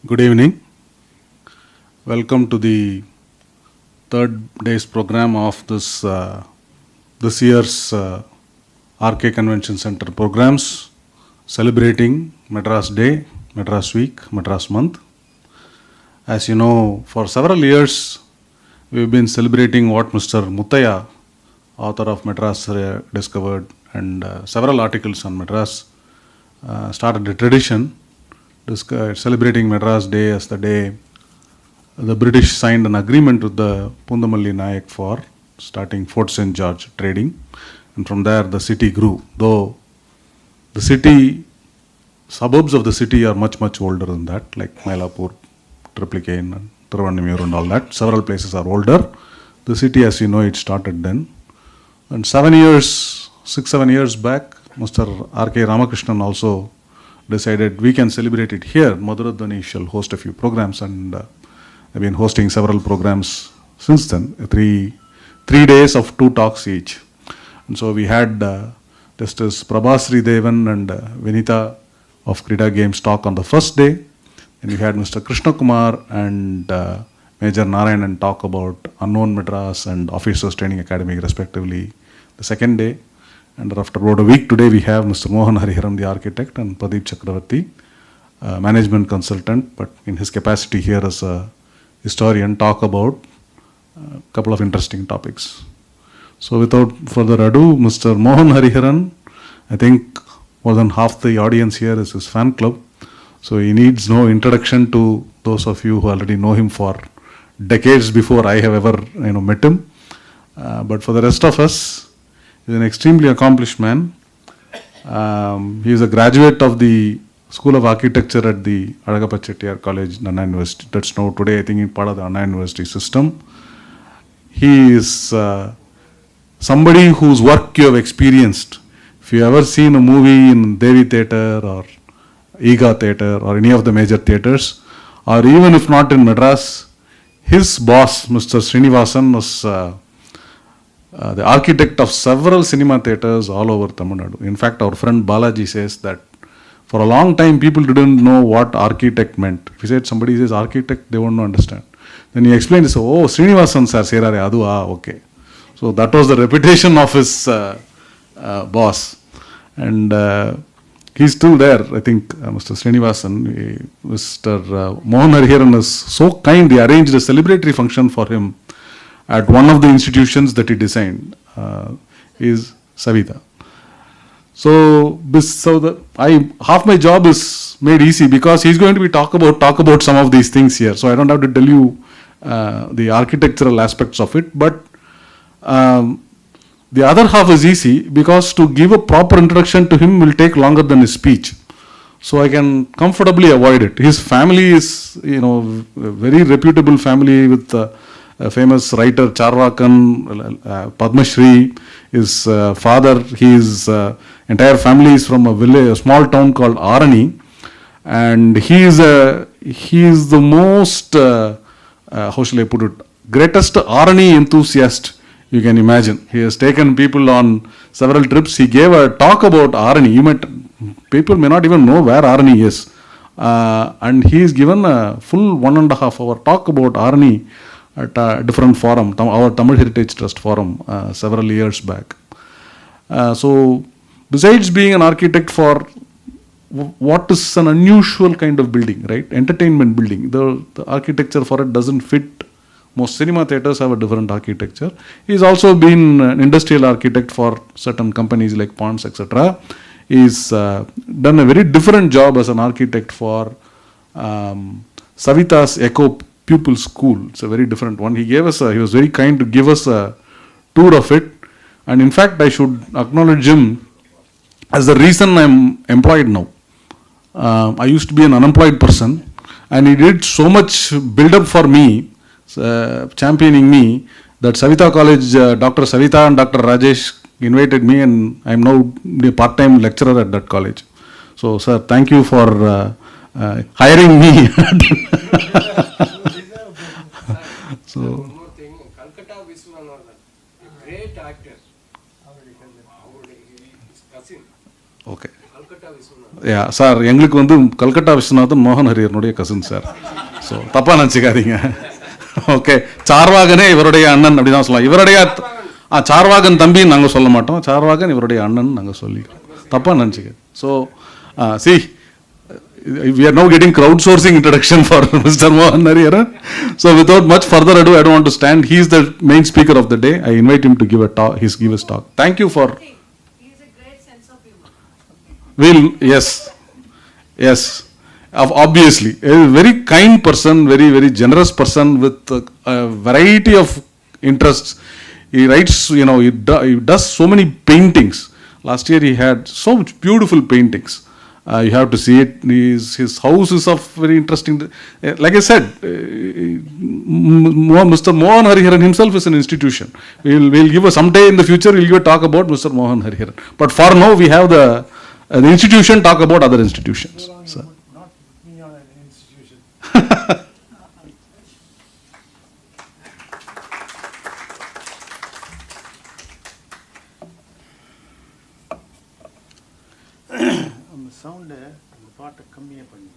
Good evening. Welcome to the third day's program of this year's RK Convention Center programs celebrating Madras Day, Madras Week, Madras Month. As you know, for several years we've been celebrating what Mr. Muttaya, author of Madras, discovered, and several articles on Madras started a tradition celebrating Madras Day as the day the British signed an agreement with the Pundamalli Nayak for starting Fort St. George trading, and from there the city grew. Though the suburbs of the city are much older than that, like Mylapore, Triplicane, and Thiruvannamalai and all that. Several places are older. The city, as you know, it started then. And 6-7 years back, Mr. R.K. Ramakrishnan also decided we can celebrate it here. Madhuradhani shall host a few programs, and I've been hosting several programs since then. Three days of 2 talks each. And so we had Justice Prabhasri Devan and Vinita of Krida Games talk on the first day. And we had Mr. Krishna Kumar and Major Narayanan talk about Unknown Madras and Officers Training Academy respectively the second day. And after about a week today, we have Mr. Mohan Hariharan, the architect, and Pradeep Chakravarti, management consultant, but in his capacity here as a historian, talk about a couple of interesting topics. So without further ado, Mr. Mohan Hariharan, I think more than half the audience here is his fan club, so he needs no introduction to those of you who already know him for decades before I have ever met him. But for the rest of us, he's an extremely accomplished man. He is a graduate of the School of Architecture at the Alagappa Chettiar College, Anna University. That's now today, I think, part of the Anna University system. He is somebody whose work you have experienced. If you ever seen a movie in Devi Theatre or Ega Theatre or any of the major theatres, or even if not in Madras, his boss, Mr. Srinivasan, was the architect of several cinema theatres all over Tamil Nadu. In fact, our friend Balaji says that for a long time people didn't know what architect meant. If he said somebody says architect, they won't understand. Then he explained this, oh, Srinivasan sir, serare adu, okay. So that was the reputation of his boss. And he's still there, I think, Mr. Srinivasan. Mr. Mohan Hariharan is so kind, he arranged a celebratory function for him at one of the institutions that he designed, is Savita. So half my job is made easy because he's going to be talk about some of these things here. So I don't have to tell you the architectural aspects of it, but the other half is easy because to give a proper introduction to him will take longer than his speech. So I can comfortably avoid it. His family is, a very reputable family with a famous writer Charvakan, Padma Shri. His father, his entire family is from a small town called Arani, and he is the most, how shall I put it, greatest Arani enthusiast you can imagine. He has taken people on several trips. He gave a talk about Arani. People may not even know where Arani is, and he has given a full 1.5 hour talk about Arani at a different forum, our Tamil Heritage Trust forum, several years back. So, besides being an architect for what is an unusual kind of building, right? Entertainment building. The architecture for it doesn't fit. Most cinema theatres have a different architecture. He's also been an industrial architect for certain companies like Ponds, etc. He's done a very different job as an architect for Savita's Eco Pupil School. It's a very different one. He was very kind to give us a tour of it. And in fact, I should acknowledge him as the reason I'm employed now. I used to be an unemployed person, and he did so much build up for me, championing me, that Savita College, Dr. Savita and Dr. Rajesh invited me, and I'm now a part-time lecturer at that college. So, sir, thank you for hiring me. So, one more thing, Calcutta Vishwanath, a great actor, his cousin, okay. Calcutta Viswanath. Yeah sir, எங்களுக்கு வந்து கல்கட்டா விஸ்வநாதன் மோகன் ஹரியரனுடைய cousin sir. So தப்பாக நினச்சிக்காதீங்க. Okay, சார்வாகனே இவருடைய அண்ணன் அப்படி தான் சொல்லலாம். இவருடைய சார்வாகன் தம்பின்னு நாங்கள் சொல்ல மாட்டோம், சார்வாகன் இவருடைய அண்ணன் நாங்கள் சொல்லிக்கிறோம். தப்பாக நினச்சிக்க. So see, we are now getting crowdsourcing introduction for Mr. Mohan Hariharan. So without much further ado, I don't want to stand. He is the main speaker of the day. I invite him to give a talk. Give his talk. Thank you for. He has a great sense of humor. Will, yes, yes, obviously, a very kind person, very, very generous person with a variety of interests. He writes, he does so many paintings. Last year he had so much beautiful paintings. You have to see it. His house is of very interesting. Like I said, Mr. Mohan Hariharan himself is an institution. We'll give someday in the future we'll give a talk about Mr. Mohan Hariharan. But for now we have the institution talk about other institutions. So. Not me on an institution. அந்த சவுண்டை அந்த பாட்டை கம்மியாக பண்ணி.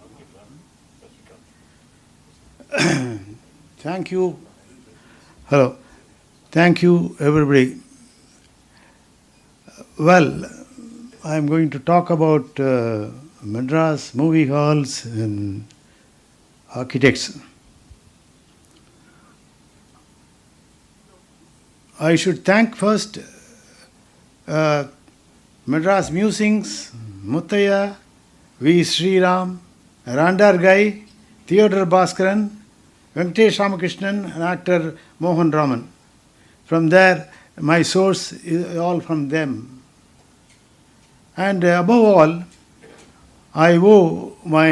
Thank you. Hello, thank you everybody. Well, I am going to talk about Madras movie halls and architects. I should thank first Madras Musings, Muttaya, V. Sriram, Randar Gai, Theodore Bhaskaran, Venkatesh Ramakrishnan, and actor Mohan Raman. From there, my source is all from them. And above all, I owe my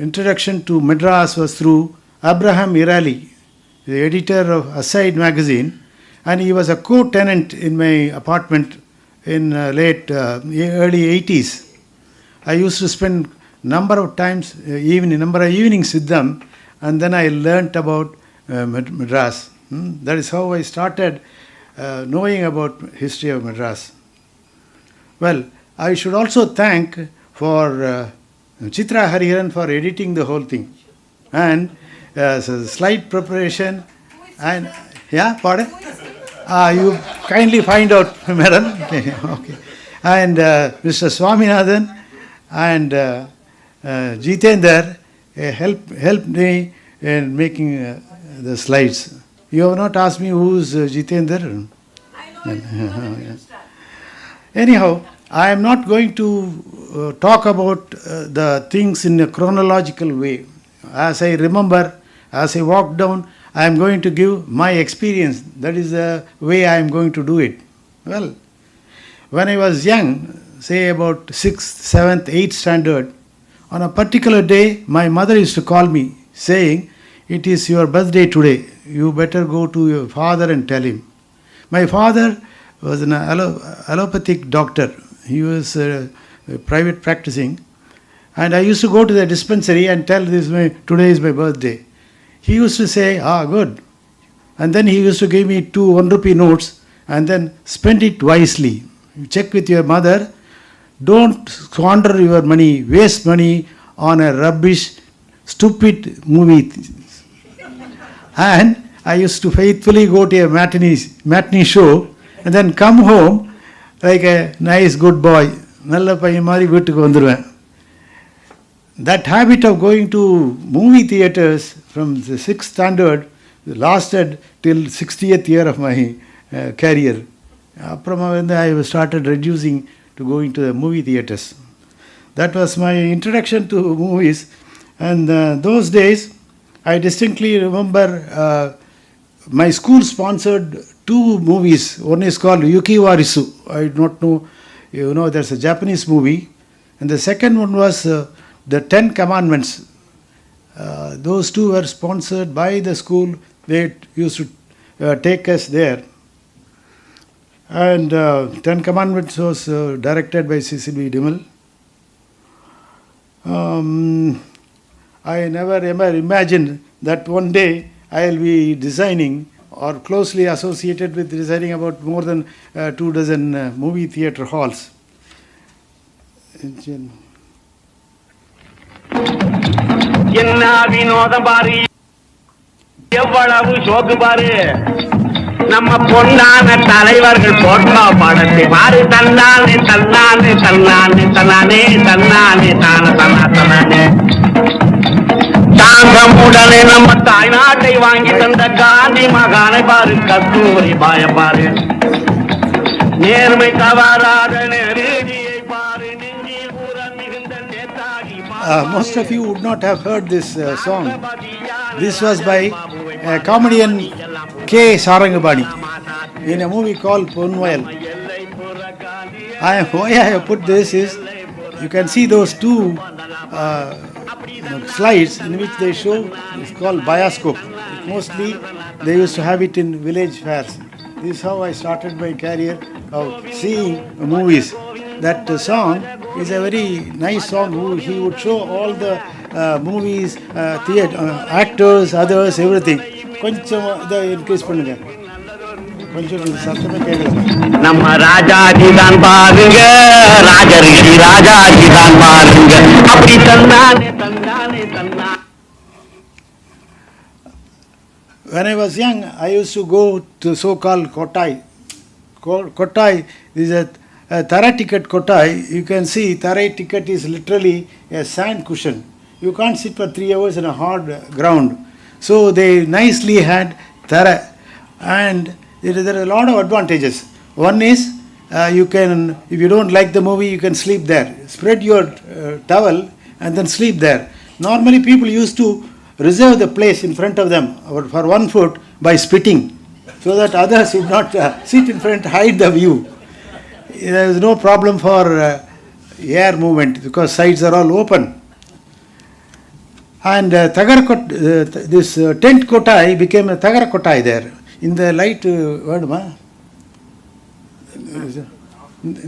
introduction to Madras was through Abraham Irali, the editor of Aside magazine, and he was a co-tenant in my apartment in early 80s. I used to spend number of evenings with them, and then I learnt about Madras. That is how I started knowing about history of Madras. Well, I should also thank for Chitra Hariharan for editing the whole thing, and so slide preparation, and pardon. You kindly find out, madam. Okay. And Mr. Swaminathan and Jitendra helped me in making the slides. You have not asked me who is Jitendra? I know it. Anyhow, I am not going to talk about the things in a chronological way. As I remember, as I walk down, I am going to give my experience. That is the way I am going to do it. Well, when I was young, say about 6th, 7th, 8th standard, on a particular day, my mother used to call me saying, "It is your birthday today. You better go to your father and tell him." My father was an allopathic doctor. He was private practicing, and I used to go to the dispensary and tell today is my birthday. He used to say, good. And then he used to give me 2 1-rupee notes and then spend it wisely. You check with your mother. Don't squander your money, waste money on a rubbish, stupid movie. And I used to faithfully go to a matinee show and then come home like a nice good boy. நல்ல பையன் மாதிரி வீட்டுக்கு வந்துடுவேன். That habit of going to movie theatres from the 6th standard lasted till 60th year of my career. அப்புறமா வந்து I started reducing to going to the movie theatres. That was my introduction to movies. And those days, I distinctly remember my school sponsored 2 movies. One is called Yuki Warisu. I do not know, there's a Japanese movie. And the second one was the 10 Commandments. Those 2 were sponsored by the school. They used to take us there. And 10 Commandments was directed by Cecil B. DeMille. I never ever imagined that one day I will be designing or closely associated with designing about more than 2 dozen movie theatre halls. என்ன வினோதம் பாரு, எவ்வளவு சோக்கு பாரு, நம்ம பொன்னான தலைவர்கள் photo படத்தை பாரு. தன்னானே தன்னானே தன்னானே தன்னானே தன்னானே தான தன்னா தன்னானே. தாங்கமுடனே நம்ம தாய்நாட்டை வாங்கி தந்த காந்தி மகானை பாரு, கஸ்தூரி பாய பாரு, நேர்மை தவறாத நெருதியை பாரு, நெஞ்சில் ஊரன் மிகுந்த Netaji Most of you would not have heard this song. This was by comedian K. Sarangabani in a movie called Ponvayal. Why I have put this is, you can see those two slides in which they show, it's called bioscope. Mostly they used to have it in village fairs. This is how I started my career of seeing movies. That song is a very nice song. He would show all the movies, theatre, actors, others, everything. கொஞ்சம் இதை increase பண்ணுங்க, கொஞ்சம் சத்தமே கேட்கல. நம்ம ராஜாஜி தான் பாருங்க, ராஜரிஷி ராஜாஜி தான் பாருங்க, அப்படி தந்தானே தந்தானே தந்தா. When I was young, I used to go to so-called kotai. Kotai is a Tarai ticket kotai. You can see Tarai ticket is literally a sand cushion. You can't sit for 3 hours in a hard ground. So they nicely had Tarai, and there are a lot of advantages. One is you can, if you don't like the movie, you can sleep there. Spread your towel and then sleep there. Normally people used to reserve the place in front of them for 1 foot by spitting, so that others would not sit in front, hide the view. There is no problem for air movement because sides are all open. And this tent kotai became a Tagara kotai there. In the light, in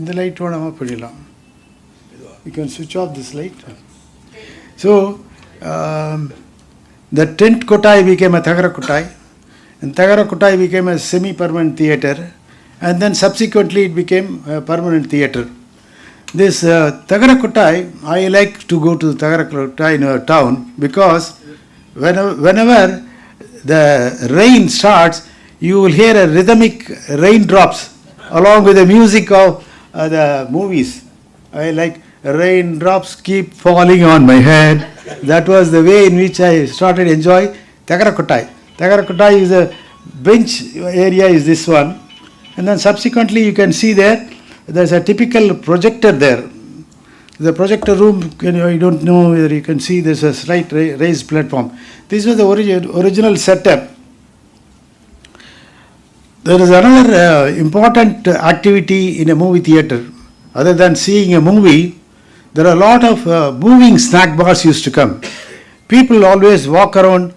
the light, you can switch off this light. So the tent kotai became a Tagara kotai, and Tagara kotai became a semi-permanent theatre, and then subsequently it became a permanent theatre. This Tagara kotai, I like to go to Tagara kotai in our town because whenever the rain starts, you will hear a rhythmic raindrops along with the music of the movies. I like raindrops keep falling on my head. That was the way in which I started enjoying Tagara kotai. Tagara kotai is a bench area, is this one, and then subsequently you can see there's a typical projector there. The projector room, you don't know whether you can see, there's a slight raised platform. This was the original setup. There is another important activity in a movie theatre. Other than seeing a movie, there are a lot of moving snack bars used to come. People always walk around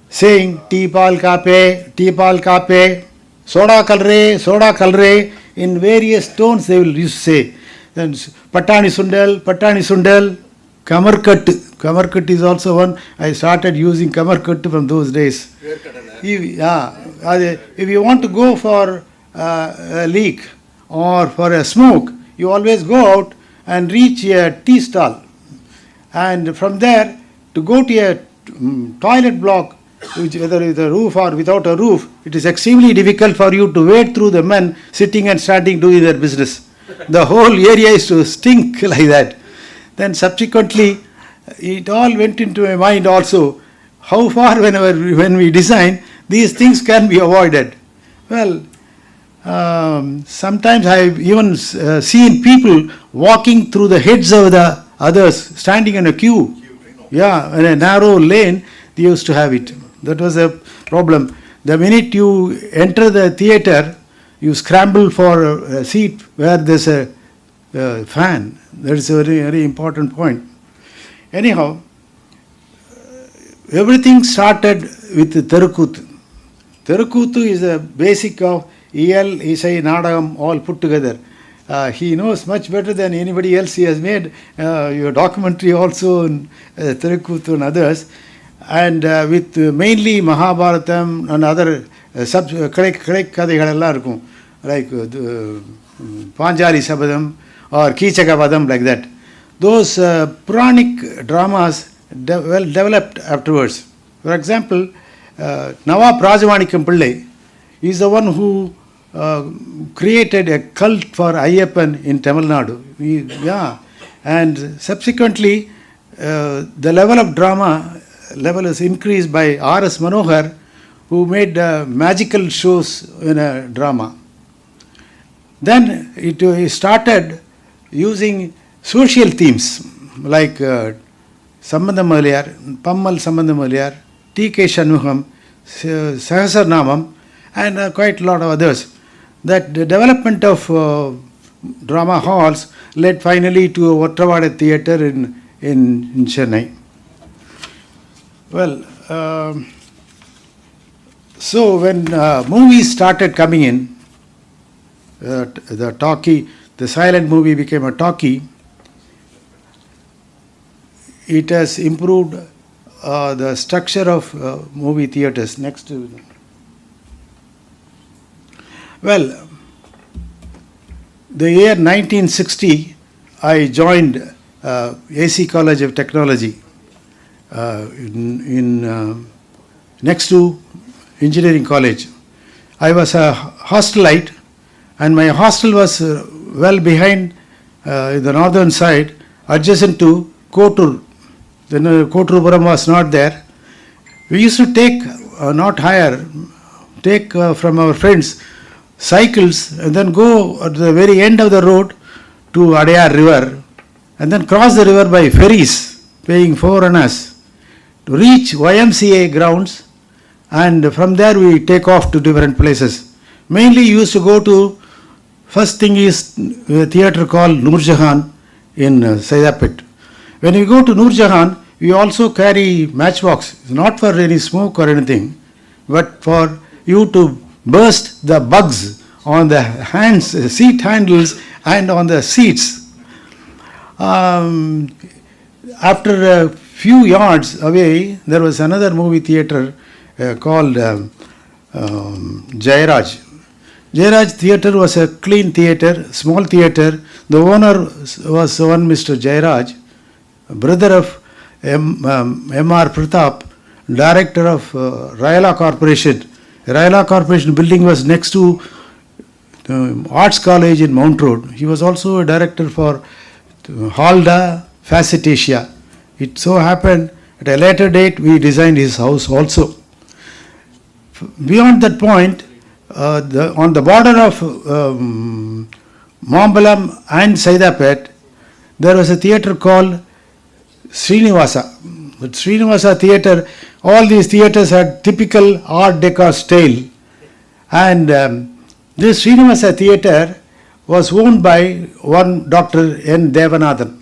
saying, tea pal kape, soda kalre, in various tones they will used to say. Then patani sundal, kamarkat is also one. I started using kamarkat from those days. If you want to go for a leak or for a smoke, you always go out and reach a tea stall, and from there to go to a toilet block, which whether with a roof or without a roof, it is extremely difficult for you to wade through the men sitting and standing doing their business. The whole area is to stink like that. Then subsequently, it all went into my mind also, how far when we design, these things can be avoided. Well, sometimes I have even seen people walking through the heads of the others, standing in a queue. Yeah, in a narrow lane, they used to have it. That was a problem. The minute you enter the theatre, you scramble for a seat where there's a fan. That is a very, very important point. Anyhow, everything started with Terukuthu. Terukuthu is a basic of EL, Isai, Nadagam, all put together. He knows much better than anybody else. He has made your documentary also in Terukuthu and others. And with mainly Mahabharatam and other கதைகளெல்லாம் இருக்கும், like Panjali Sabadam or Kichaka Vadam, like that. those Puranic dramas developed afterwards. For example, Nawab Rajamanikam Pillai is the one who created a cult for Ayyappan in Tamil Nadu. And subsequently, the level of drama level is increased by R.S. Manohar, who made magical shows in a drama. Then it started using social themes like Sambandham Maliyar, Pammal Sambandham Maliyar, T.K. Shanmugam, Sahasranamam, and quite a lot of others. That the development of drama halls led finally to a Vattravada theatre in Chennai. Well, so when movies started coming in, the silent movie became a talkie. It has improved the structure of movie theatres. Next. Well, the year 1960, I joined AC College of Technology in next to Engineering College. I was a hostelite, and my hostel was well behind the northern side, adjacent to Kotur. Then Koturupuram was not there. We used to take, not hire, take from our friends cycles and then go at the very end of the road to Adayar River and then cross the river by ferries, paying 4 annas to reach YMCA grounds, and from there we take off to different places. Mainly used to go to, first thing is a theatre called Noor Jahan in Saidapet. When we go to Noor Jahan, we also carry matchbox, not for any smoke or anything, but for you to burst the bugs on the hands, seat handles and on the seats. After a few yards away, there was another movie theatre called Jairaj. Jairaj theatre was a clean theatre, small theatre. The owner was one Mr. Jairaj, brother of M.R. Pratap, director of Rayala Corporation. Rayala Corporation building was next to Arts College in Mount Road. He was also a director for Halda Facet Asia. It so happened at a later date we designed his house also. Beyond that point, on the border of Mambalam and Saidapet, there was a theatre called Srinivasa. But Srinivasa theatre, all these theatres had typical Art Deco style. And this Srinivasa theatre was owned by one Dr. N. Devanathan.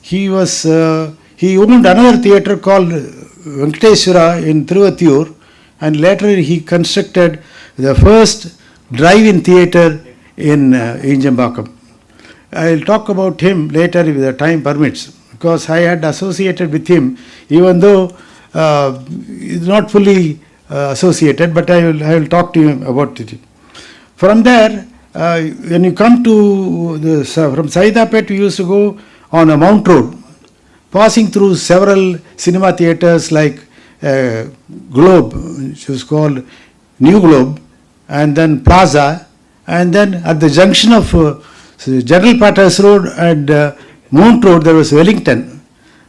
He owned another theatre called Venkateswara in Thiruvatiyur, and later he constructed the first drive-in theatre in Injambakam. I will talk about him later if the time permits, because I had associated with him, even though he is not fully associated, but I will talk to him about it. From there, when you come to from Saidapet, we used to go on a Mount Road, passing through several cinema theatres like Globe, which was called New Globe, and then Plaza, and then at the junction of General Patter's Road and Mount Road, there was Wellington.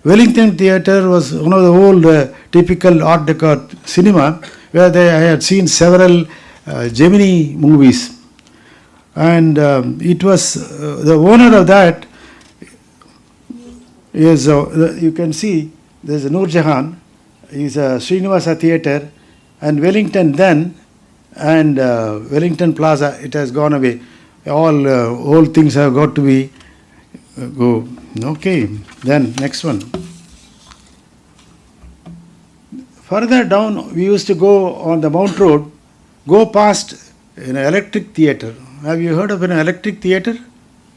Wellington Theatre was one of the old typical Art Deco cinema, where I had seen several Gemini movies. And it was the owner of that is, you can see, there's a Noor Jahan, is a Srinivasa Theatre, and Wellington then, and Wellington Plaza, it has gone away. All old things have got to be go. Okay, then next one. Further down, we used to go on the Mount Road, go past an electric theatre. Have you heard of an electric theatre?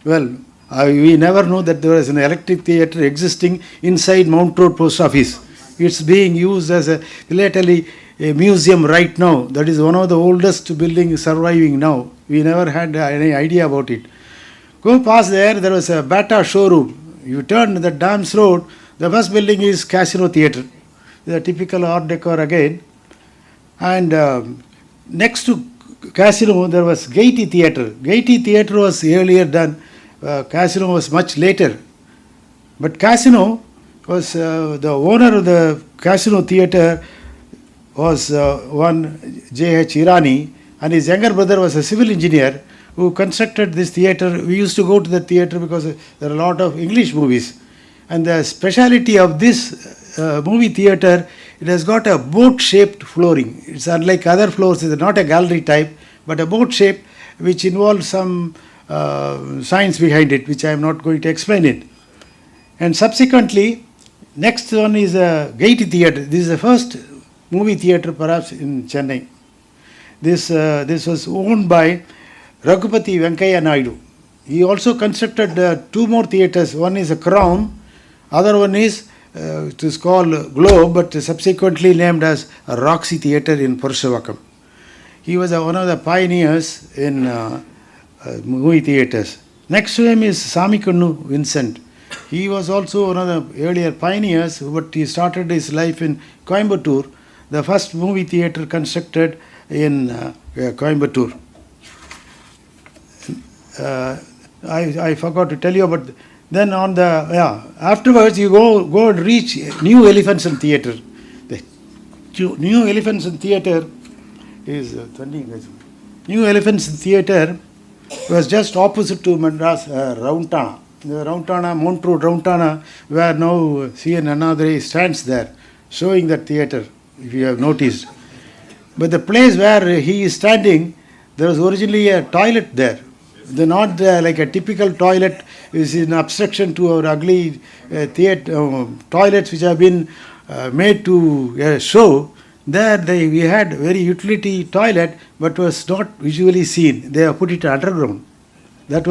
Well, we never knew that there was an electric theatre existing inside Mount Road Post Office. It's being used as a literally a museum right now. That is one of the oldest buildings surviving now. We never had any idea about it. Go past there, there was a Bata showroom. you turn the Dams Road, the first building is Casino Theatre. The typical Art Deco again. And next to Casino, there was Gaiety Theatre. Gaiety Theatre was earlier done. Casino was much later. But Casino was the owner of the Casino Theatre was one J.H. Irani, and his younger brother was a civil engineer who constructed this theatre. We used to go to the theatre because there are a lot of English movies. And the speciality of this movie theatre, it has got a boat-shaped flooring. It's unlike other floors, it's not a gallery type, but a boat shape which involves some science behind it, which I am not going to explain it. And subsequently, next one is a Gaiety Theatre. This is the first movie theatre perhaps in Chennai. This was owned by Raghupati Venkaiah Naidu. He also constructed two more theatres. One is a Crown, other one is it is called Globe, but subsequently named as Roxy Theatre in Purushavakkam. He was one of the pioneers in movie theatres. Next to him is Samikannu Vincent. He was also one of the earlier pioneers, but he started his life in Coimbatore, the first movie theatre constructed in Coimbatore. I forgot to tell you about. Then on the afterwards you go and reach New Elephants and Theatre. The New Elephants and Theatre is New Elephants and Theatre was just opposite to Madras Roundtana. The Roundtana, Mount Road Roundtana, where now C.N. Annadure stands there, showing that theatre, if you have noticed. But the place where he is standing, there was originally a toilet there. They're not like a typical toilet is in obstruction to our ugly toilets which have been made to show. There we had very utility toilet, but was not visually seen. They have put it underground. That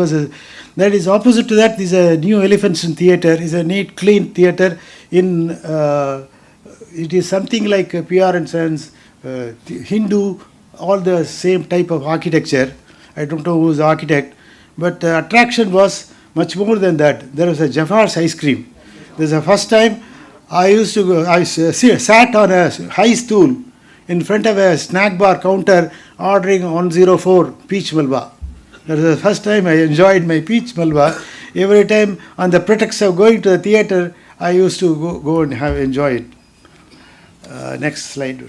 is opposite to that is a New Elephants and Theatre. Is a neat, clean theatre. In it is something like PR and Sons, Hindu, all the same type of architecture. I don't know who is the architect, but the attraction was much more than that. There was a Jaffar's ice cream. This is the first time I used to go. I sat on a high stool in front of a snack bar counter ordering 104 peach malwa. That was the first time I enjoyed my peach malwa. Every time on the pretext of going to the theatre, I used to go and enjoy it. Next slide.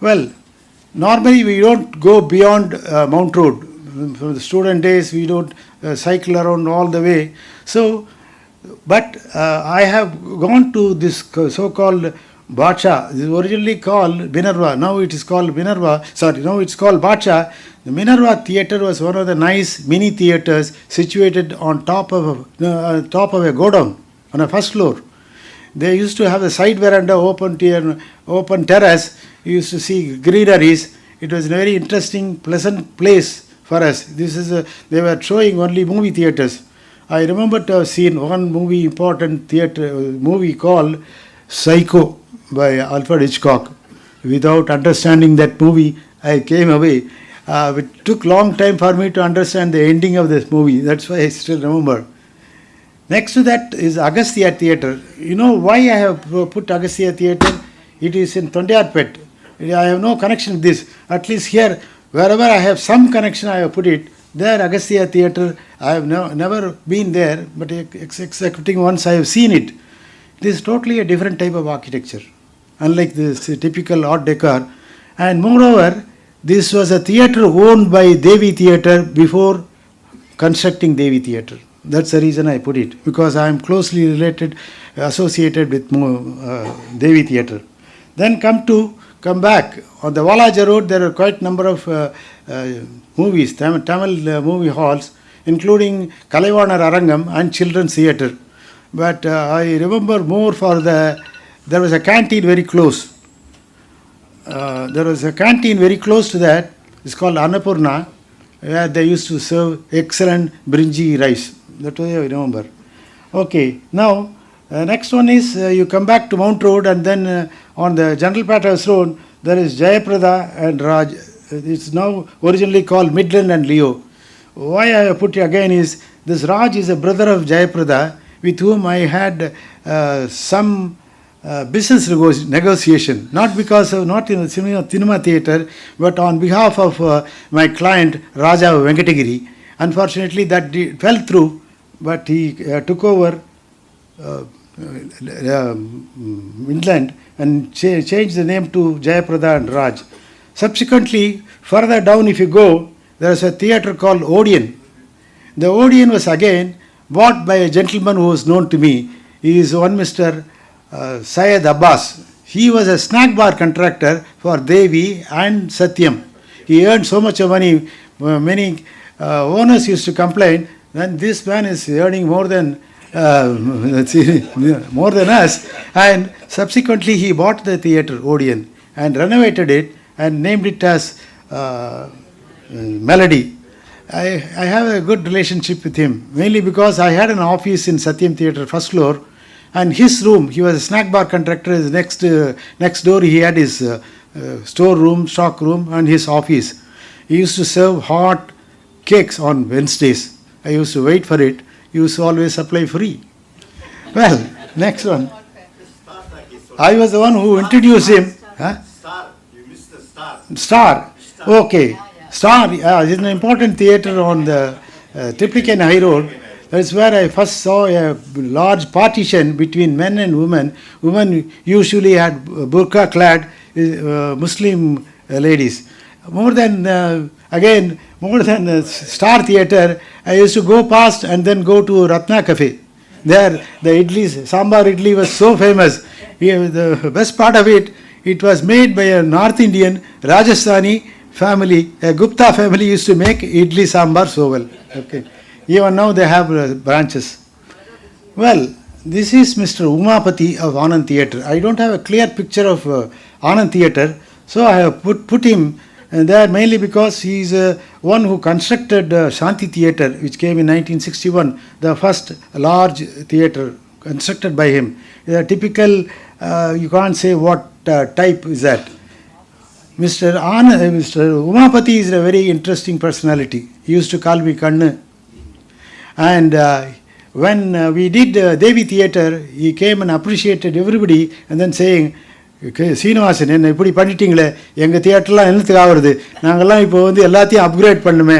Well, normally we don't go beyond Mount Road. From the student days, we don't cycle around all the way. So, but I have gone to this so-called Bacha. This is originally called Minerva. Now it is called Minerva. Now it's called Bacha. The Minerva Theatre was one of the nice mini theatres situated on top of a godown on a first floor. They used to have a side veranda, open terrace. You used to see greeneries. It was a very interesting, pleasant place for us. They were showing only movie theatres. I remember to have seen one important movie called Psycho by Alfred Hitchcock. Without understanding that movie, I came away. It took long time for me to understand the ending of this movie. That's why I still remember. Next to that is Agastya Theatre. You know why I have put Agastya Theatre? It is in Tondiyarpet. I have no connection with this. At least here, wherever I have some connection, I have put it. There, Agastya Theatre, I have never been there, but excepting once I have seen it. It is totally a different type of architecture, unlike this typical Art Deco. And moreover, this was a theatre owned by Devi Theatre before constructing Devi Theatre. That's the reason I put it, because I am closely associated with Devi Theatre. Then come back. On the Walaja Road, there are quite a number of movies, Tamil movie halls, including Kalaivana Arangam and Children's Theatre. But I remember more there was a canteen very close. There was a canteen very close to that. It's called Annapurna, where they used to serve excellent brinji rice. That way I remember. Okay, now next one is you come back to Mount Road, and then on the General Patter's Road, there is Jayaprada and Raj. It's now originally called Midland and Leo. why I put again is this Raj is a brother of Jayaprada with whom I had some business negotiation, not because of, not in the cinema theatre, but on behalf of my client Raja Venkatagiri. Unfortunately, that fell through, but he took over Inland and changed the name to Jayaprada and Raj. Subsequently, further down if you go, there is a theatre called Odeon. The Odeon was again bought by a gentleman who was known to me. He is one Mr. Syed Abbas. He was a snack bar contractor for Devi and Satyam. He earned so much of money, many owners used to complain, then this man is earning more than us. And subsequently he bought the theatre Odeon and renovated it and named it as Melody. I have a good relationship with him, mainly because I had an office in Satyam Theatre, first floor, and his room, he was a snack bar contractor, his next door he had his store room, stock room, and his office. He used to serve hot cakes on Wednesdays. I used to wait for it. He used to always supply free. Well, next one. I was the one who introduced him. Huh? Star. You missed the Star. Star. Okay. Star is an important theatre on the Triplicane High Road. That's where I first saw a large partition between men and women. Women usually had burqa clad Muslim ladies. More than Star Theatre, I used to go past and then go to Ratna Cafe. There, the sambar idli was so famous. The best part of it, it was made by a North Indian Rajasthani family. A Gupta family used to make idli sambar so well. Okay. Even now they have branches. Well, this is Mr. Umapati of Anand Theatre. I don't have a clear picture of Anand Theatre, so I have put him there mainly because he is one who constructed Shanti Theatre, which came in 1961, the first large theatre constructed by him. A typical, you can't say what type is that. Mr. Umapati is a very interesting personality. He used to call me Kannu. And when we did Devi Theatre, he came and appreciated everybody and then saying, Srinivasan என்ன இப்படி பண்ணிட்டீங்களே, எங்கள் தியேட்டர்லாம் என்னத்துக்கு ஆகுறது, நாங்கள்லாம் இப்போ வந்து எல்லாத்தையும் upgrade பண்ணுமே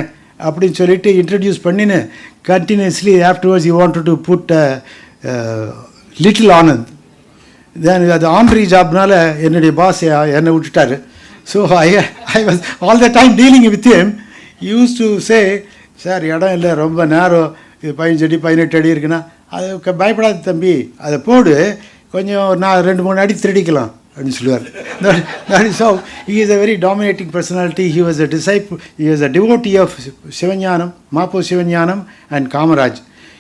அப்படின்னு சொல்லிட்டு இன்ட்ரடியூஸ் பண்ணின்னு continuously afterwards you wanted to put little Anand. Then அது ஆன்ரி ஜாப்னால என்னுடைய பாஸ் என்னை விட்டுட்டார். So I was all the time dealing with him. Used to say, sir இடம் இல்லை, ரொம்ப நேரம், இது 15 அடி 18 அடி இருக்குன்னா அது பயப்படாத தம்பி, அதை போடு, கொஞ்சம் நான் 2-3 அடி திருடிக்கலாம் அப்படின்னு சொல்லுவார். That is how he is a very dominating personality. He was a disciple, he was a devotee of Sivanyanam, Mapo Sivanyanam and Kamaraj.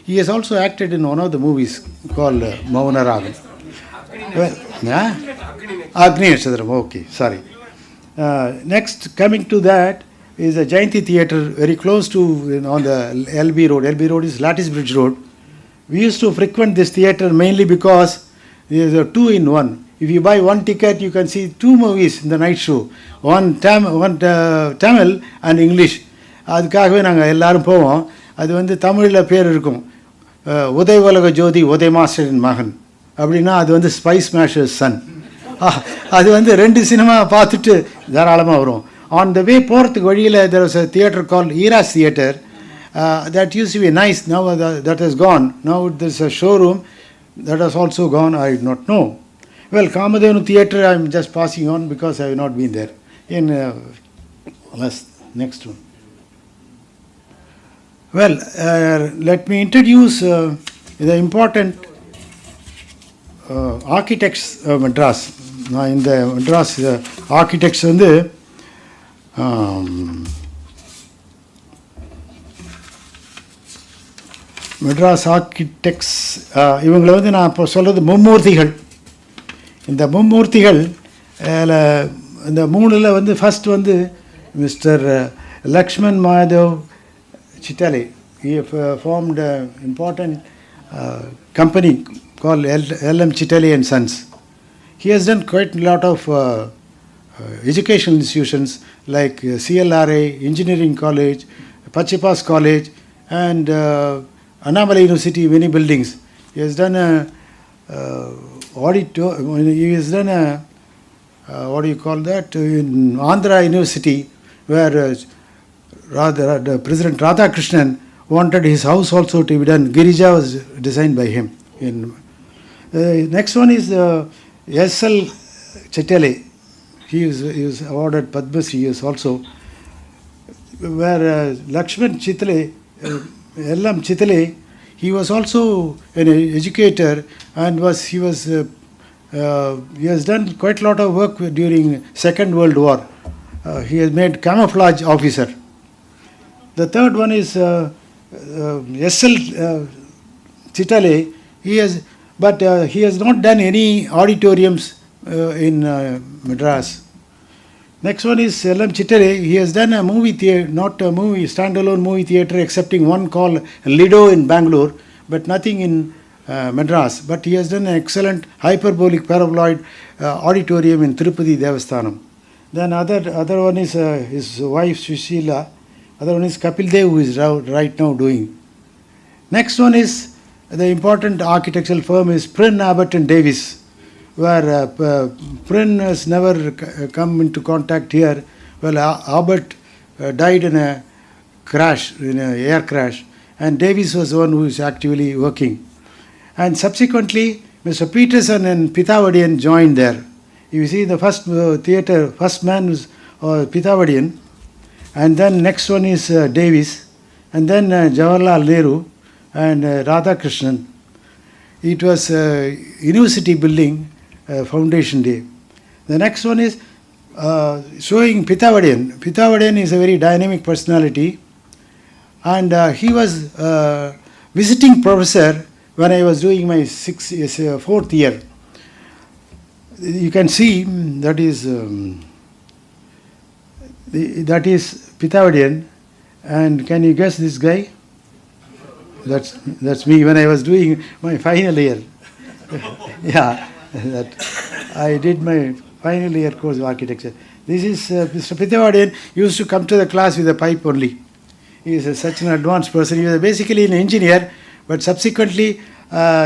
He has also acted in one of the movies called Mauna Ragam. Well, yeah? Agni Natchathiram, okay, sorry. Next, coming to that, is a Jayanti Theatre very close to on the LB Road. LB Road is Lattice Bridge Road. We used to frequent this theatre mainly because there is a 2-in-1. If you buy one ticket, you can see 2 movies in the night show. One Tamil and English. அதுக்காகவே நாங்கள் எல்லோரும் போவோம். அது வந்து தமிழில் பேர் இருக்கும், உதய உலக ஜோதி உதய மாஸ்டரின் மகன் அப்படின்னா அது வந்து ஸ்பைஸ் மேஷர்ஸ் சன். அது வந்து 2 சினிமா பார்த்துட்டு தாராளமாக வரும். On the way போகிறதுக்கு வழியில் there was a theatre called Eras Theatre that used to be nice. Now that has gone. Now there's a showroom that has also gone. I do not know. Well, Kamadhenu Theatre I am just passing on because I have not been there. In next one. Well, let me introduce the important architects of Madras. In the Madras architects வந்து Madras architects இவங்களை வந்து நான் இப்போ சொல்கிறது மும்மூர்த்திகள். இந்த மும்மூர்த்திகள் இந்த 3ல் வந்து first வந்து mister Lakshman Madhav Chitale. He formed an important company called LM Chitale and Sons. He has done quite a lot of educational institutions like CLRA, Engineering College, Pachipas College, and Annamalai University, many buildings. He has done a he has done a what do you call that, in Andhra University, where President Radhakrishnan wanted his house also to be done. Girija was designed by him. Next one is S.L. Chetale. He was awarded Padma Shri also, where Lakshman Chitale, L.M. Chitale, he was also an educator and he has done quite a lot of work during Second World War. He has made camouflage officer. The third one is S.L. Chitale. He has not done any auditoriums in Madras. Next one is L.M. Chitale. He has done a movie theatre, not a movie, standalone movie theatre, excepting one called Lido in Bangalore, but nothing in Madras. But he has done an excellent hyperbolic paraboloid auditorium in Tirupati Devasthanam. Then other one is his wife Sushila. Other one is Kapil Dev, who is right now doing. Next one is the important architectural firm is Prynne Abbott and Davis, where Prynne has never come into contact here. Well, Abbott died in a crash, in an air crash, and Davis was the one who is actively working. And subsequently, Mr. Peterson and Pithavadian joined there. You see, the first theatre, first man was Pithavadian, and then next one is Davis, and then Jawaharlal Nehru and Radhakrishnan. It was university building foundation day. The next one is showing Pithavadian. Pithavadian is a very dynamic personality, and he was visiting professor when I was doing my fourth year. You can see that is Pithavadian, and can you guess this guy? That's me when I was doing my final year. Yeah, I did my final year course of architecture. This is Mr. Pithavadian used to come to the class with a pipe only. He is such an advanced person. He was basically an engineer, but subsequently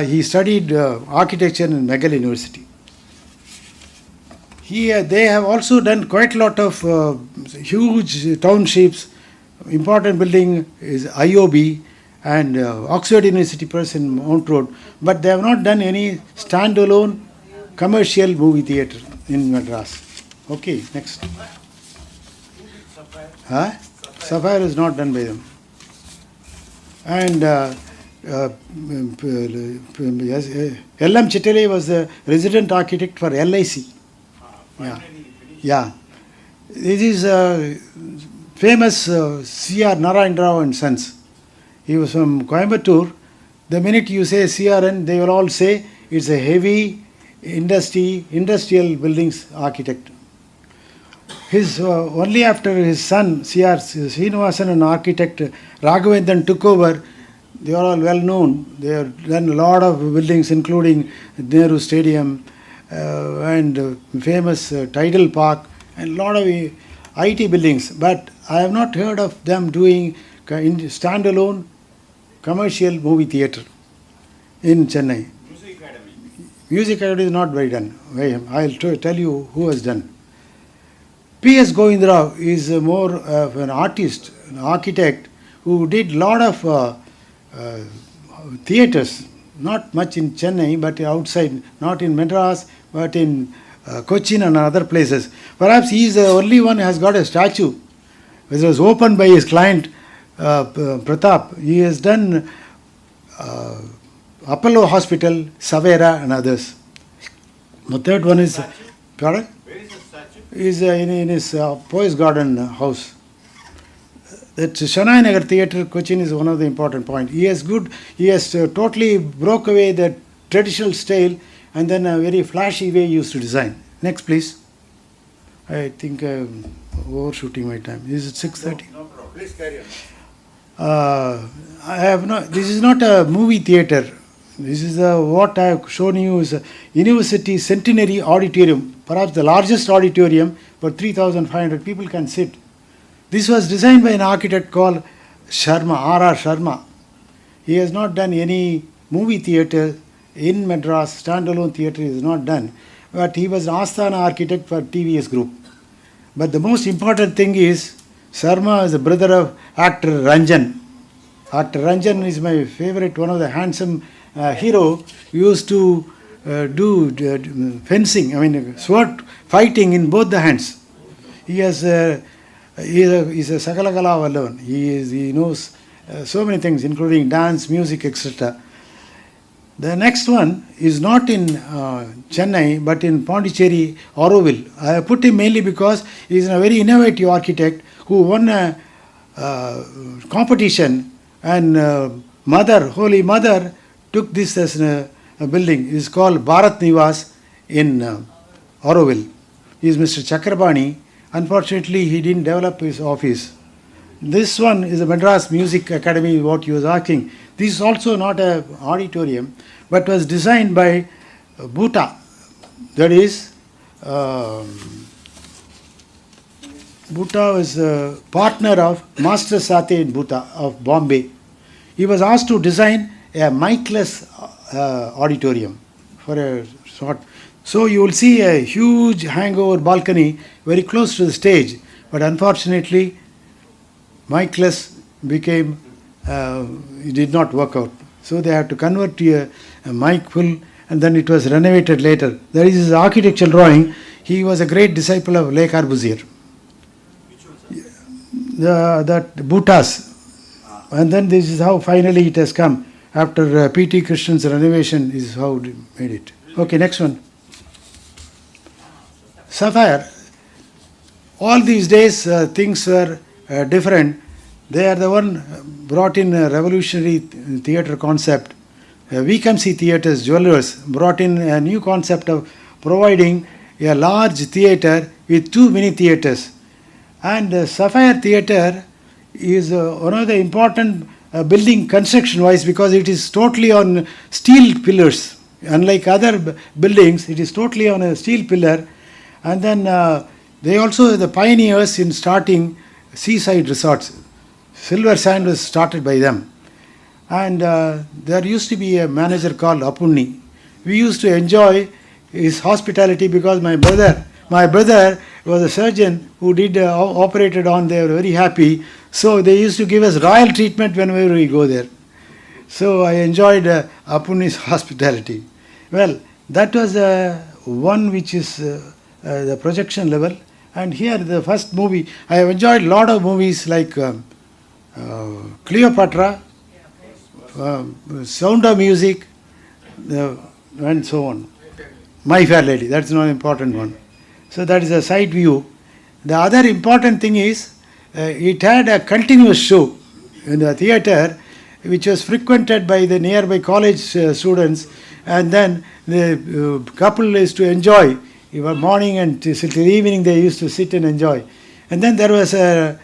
he studied architecture in Megal University. They have also done quite a lot of huge townships. Important building is IOB and Oxford University Press in Mount Road, but they have not done any standalone commercial movie theatre in Madras. Okay, next. Sapphire is not done by them. And L.M. Chitale was the resident architect for LIC. Yeah. This is famous C.R. Narayan Rao and Sons. He was from Coimbatore. The minute you say CRN, they will all say it's a heavy industrial buildings architect. His only after his son C.R. Srinivasan, an architect, Raghavendran took over. They are all well known. They have done a lot of buildings, including Nehru Stadium and famous Tidal Park and a lot of IT buildings. But I have not heard of them doing standalone commercial movie theatre in Chennai. Music Academy is not very done by him. I will tell you who has done. P.S. Govindarao is more of an artist, an architect who did a lot of theatres, not much in Chennai, but outside, not in Madras, but in Cochin and other places. Perhaps he is the only one who has got a statue, which was opened by his client Pratap. He has done Apollo Hospital, Savera and others. The third one is, pardon? Where is the statue? Is in his Poise Garden house. That Shanai Nagar Theatre, Cochin, is one of the important points. He has totally broke away the traditional style and then a very flashy way he used to design. Next, please. I think I'm overshooting my time. Is it 6:30? No problem. Please carry on. This is not a movie theatre. This is what I have shown you is a University Centenary Auditorium, perhaps the largest auditorium, but 3,500 people can sit. This was designed by an architect called Sharma, R.R. Sharma. He has not done any movie theatre in Madras, standalone theatre is not done. But he was an Asthana architect for TVS Group. But the most important thing is, Sharma is the brother of actor Ranjan. Actor Ranjan is my favorite, one of the handsome hero. Used to do fencing, sword fighting in both the hands. He has he's a Sakalakala Vallavan. He knows so many things, including dance, music, etc. The next one is not in Chennai, but in Pondicherry, Auroville. I have put him mainly because he is a very innovative architect who won a competition, and Holy Mother took this as a building. It is called Bharat Nivas in Auroville. He is Mr. Chakrabani. Unfortunately, he didn't develop his office. This one is the Madras Music Academy, what you was asking. This is also not an auditorium, but was designed by Bhuta. That is, Bhuta was a partner of Master Sate in Bhuta of Bombay. He was asked to design a mic-less auditorium for a short. So you will see a huge hangover balcony very close to the stage, but unfortunately, mic-less became, it did not work out. So they had to convert to a mic full, and then it was renovated later. There is his architectural drawing. He was a great disciple of Le Corbusier. That Bhutas. And then this is how finally it has come. After P.T. Krishnan's renovation is how they made it. Okay, next one. Sapphire. All these days things were different. They are the one brought in a revolutionary theatre concept. Vacancy Theatres, Jewelers, brought in a new concept of providing a large theatre with two mini theatres. And Sapphire Theatre is one of the important building construction wise, because it is totally on steel pillars. Unlike other buildings, it is totally on a steel pillar. And then they also are the pioneers in starting seaside resorts. Silver Sand was started by them. And there used to be a manager called Apunni. We used to enjoy his hospitality because my brother was a surgeon who operated on. They were very happy. So they used to give us royal treatment whenever we go there. So I enjoyed Apunni's hospitality. Well, that was one which is the projection level. And here the first movie, I have enjoyed a lot of movies like Cleopatra, Sound of Music, and so on. My Fair Lady, that's not an important one. So that is a side view. The other important thing is it had a continuous show in the theatre, which was frequented by the nearby college students, and then the couple used to enjoy. Even morning and till evening they used to sit and enjoy. And then there was a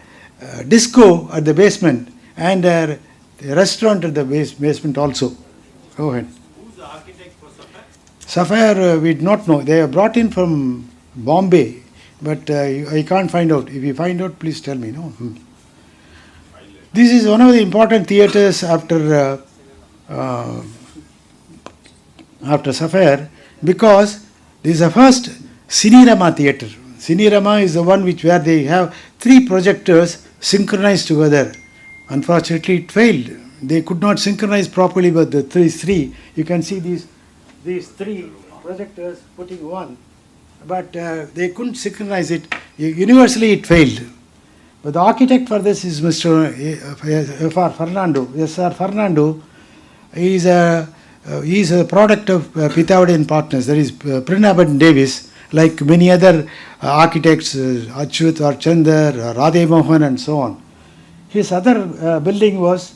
disco at the basement and a restaurant at the basement also. Go ahead. Who's the architect for Sapphire? Sapphire, we do not know. They are brought in from Bombay, but I can't find out. If you find out, please tell me. No. This is one of the important theatres after Sapphire, because this is the first Cinema theatre. Cinema is the one where they have three projectors synchronized together. Unfortunately, it failed. They could not synchronize properly with the three. You can see these three projectors putting one, but they couldn't synchronize it. Universally, it failed. But the architect for this is Mr. F.R. Fernando. S.R. Fernando is a product of Pitavadian partners. That is Prinabad Davis, like many other architects, Achyut or Chandar, Radhe Mohan and so on. His other building was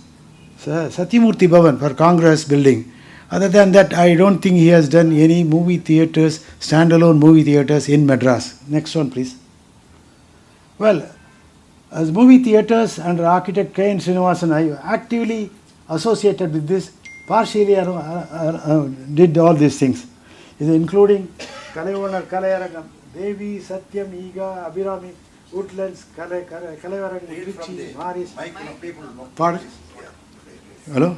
Satyamurthy Bhavan for Congress building. Other than that, I don't think he has done any movie theatres, standalone movie theatres in Madras. Next one, please. Well, as movie theatres under architect K. N. Srinivasan, I actively associated with this, partially did all these things, including Kalayavanar, Kalayaragam, Devi, Satyam, Iga, Abhirami. Woodlands, Kalavaranga, Trichy, Maris. Mike, people know. Pardon? Hello?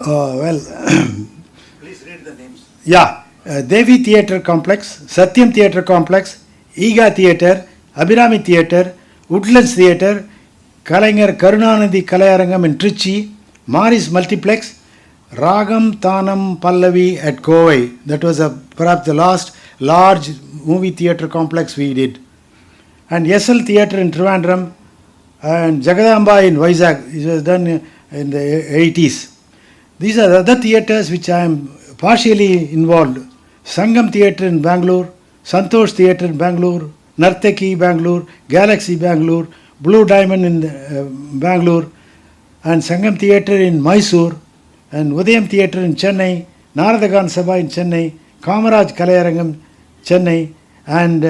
Well, Please read the names. yeah, Devi Theatre Complex, Satyam Theatre Complex, Ega Theatre, Abhinami Theatre, Woodlands Theatre, Kalaingar Karunanidhi Kalayarangam in Trichy, Maris Multiplex, Ragam Tanam Pallavi at Kovai. That was perhaps the last large movie theatre complex we did. And SL Theatre in Trivandrum and Jagadamba in Vizag. It was done in the 80s. These are the other theatres which I am partially involved. Sangam Theatre in Bangalore, Santosh Theatre in Bangalore, Nartaki Bangalore, Galaxy Bangalore, Blue Diamond in Bangalore, and Sangam Theatre in Mysore, and Udayam Theatre in Chennai, Naradagan Sabha in Chennai, Kamaraj Kalayarangam, Chennai, and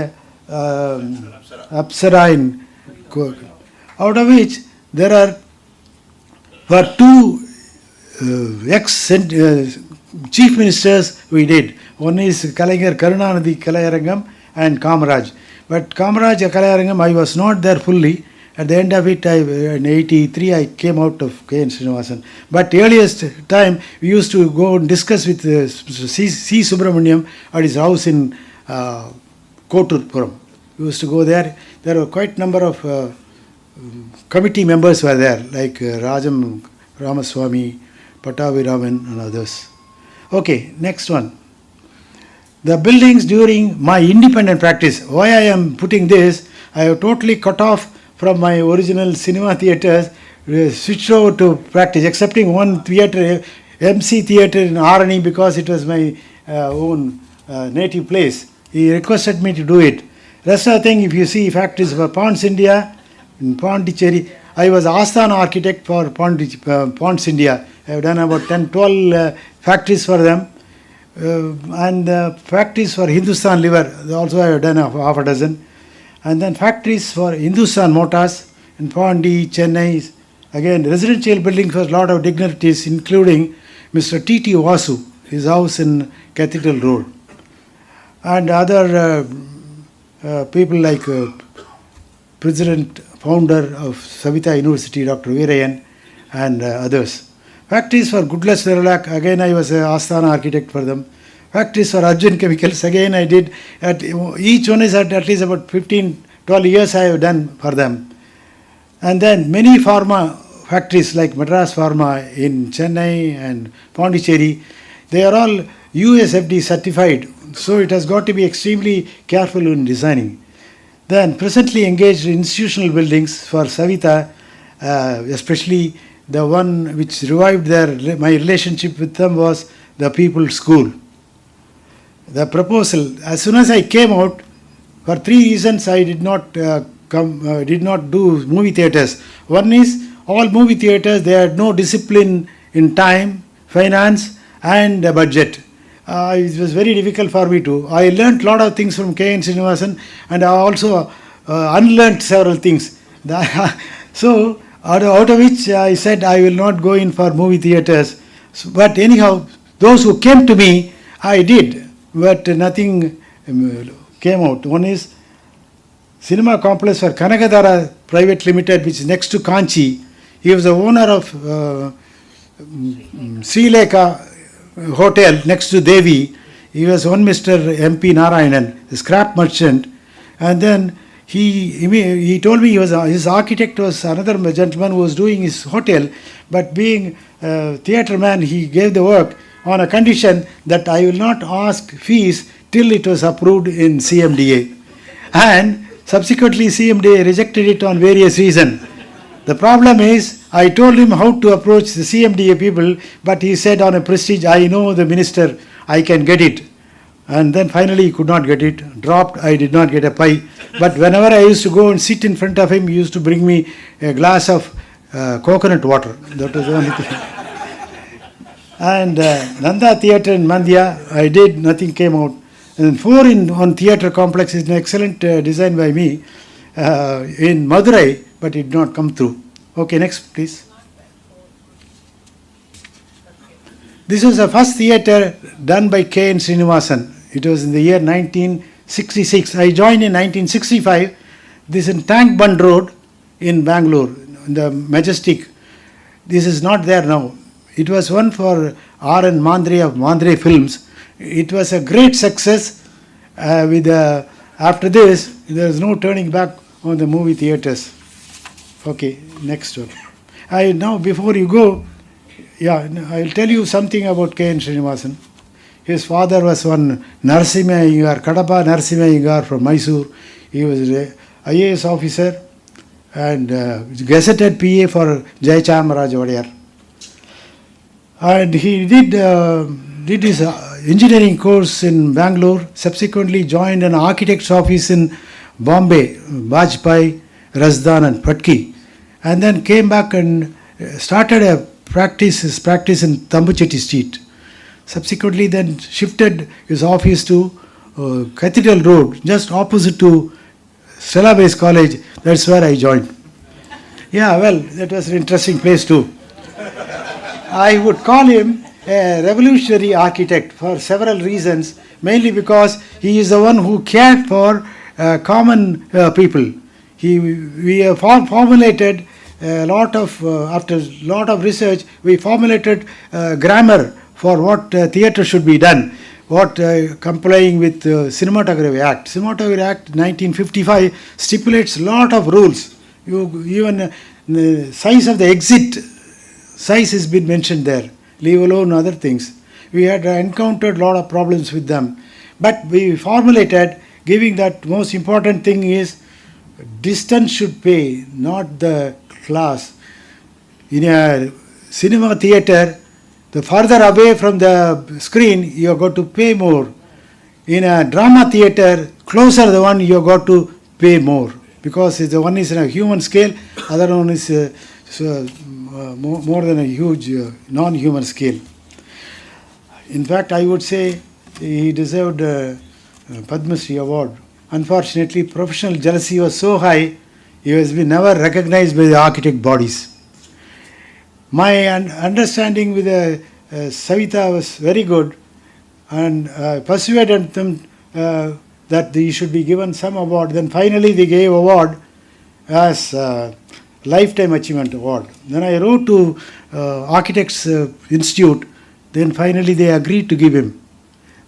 Apsara in out of which there are for two chief ministers we did. One is Kalaingar Karunanidhi Kalayarangam and Kamaraj. But Kamaraj Kalayarangam, I was not there fully. At the end of it, in 83, I came out of K.N. Srinivasan. But earliest time, we used to go and discuss with C. Subramaniam at his house in Koturpuram. We used to go there. There were quite a number of committee members were there, like Rajam Ramaswamy, Patavi Raman and others. Okay, next one. The buildings during my independent practice. Why I am putting this, I have totally cut off from my original cinema theatres, switched over to practice, excepting one theatre, MC Theatre in Arani, because it was my own native place. He requested me to do it. Rest of the thing, if you see factories for Ponds India, in Pondicherry, I was Asthana architect for Ponds India. I have done about 10-12 factories for them. And factories for Hindustan Liver, also I have done half a dozen. And then factories for Hindustan Motors in Pondi, Chennai. Again, residential buildings for a lot of dignitaries, including Mr. T.T. Vasu, his house in Cathedral Road. And other people like President, founder of Savita University, Dr. Veerayan, and others. Factories for Goodless Nerolac, again I was an Asthana architect for them. Factories for Arjun Chemicals, again I did, each one is at least about 15-12 years I have done for them. And then many pharma factories like Madras Pharma in Chennai and Pondicherry, they are all USFD certified, so it has got to be extremely careful in designing. Then presently engaged in institutional buildings for Savita, especially the one which revived my relationship with them was the People's School. The proposal, as soon as I came out, for 3 reasons I did not do movie theatres. One is, all movie theatres, they had no discipline in time, finance and budget. It was very difficult for me to. I learnt a lot of things from K.N. Srinivasan, and I also unlearnt several things. So, out of which I said I will not go in for movie theatres. But anyhow, those who came to me, I did. But nothing came out. One is cinema complex for Kanagadara Private Limited, which is next to Kanchi. He was the owner of Sri Leka Hotel next to Devi. He was one Mr. MP Narayanan, the scrap merchant. And then he told me his architect was another gentleman who was doing his hotel, but being a theatre man, he gave the work on a condition that I will not ask fees till it was approved in CMDA. And subsequently CMDA rejected it on various reasons. The problem is, I told him how to approach the CMDA people, but he said on a prestige, I know the minister, I can get it. And then finally he could not get it, dropped, I did not get a pie. But whenever I used to go and sit in front of him, he used to bring me a glass of coconut water. That was the only thing. And Nanda Theatre in Mandya, I did, nothing came out. And 4 on theatre complex is an excellent design by me in Madurai, but it did not come through. Okay, next please. This was the first theatre done by K. N. Srinivasan. It was in the year 1966. I joined in 1965. This is in Tank Bund Road in Bangalore, in the Majestic. This is not there now. It was one for R. N. Mandre of Mandre Films. It was a great success. After this, there is no turning back on the movie theatres. Okay, next one. Now, before you go, I'll tell you something about K. N. Srinivasan. His father was one Narasimha Iyengar, Kadapa Narasimha Iyengar from Mysore. He was an IAS officer and gazetted PA for Jayacharaj Odiyar. And he did his engineering course in Bangalore, subsequently joined an architect's office in Bombay, Bajpai, Razdan and Patki, and then came back and started his practice in Tambuchetti Street. Subsequently then shifted his office to Cathedral Road, just opposite to Stella Base College. That's where I joined. Yeah, well, that was an interesting place too. I would call him a revolutionary architect for several reasons, mainly because he is the one who cared for common people. We have formulated a lot of, after a lot of research, we formulated grammar for what theatre should be done, what complying with Cinematography Act. Cinematography Act 1955 stipulates a lot of rules. Even the size of the exit size has been mentioned there, leave alone other things. We had encountered a lot of problems with them. But we formulated, giving that most important thing is distance should pay, not the class. In a cinema theatre, the farther away from the screen, you have got to pay more. In a drama theatre, closer the one, you have got to pay more. Because the one is in a human scale, other one is more than a huge non-human scale. In fact, I would say he deserved a Padma Shri award. Unfortunately, professional jealousy was so high, he has been never recognized by the architect bodies. My understanding with Savita was very good, and persuaded them that he should be given some award. Then finally they gave award as Lifetime Achievement Award. Then I wrote to Architects Institute, then finally they agreed to give him.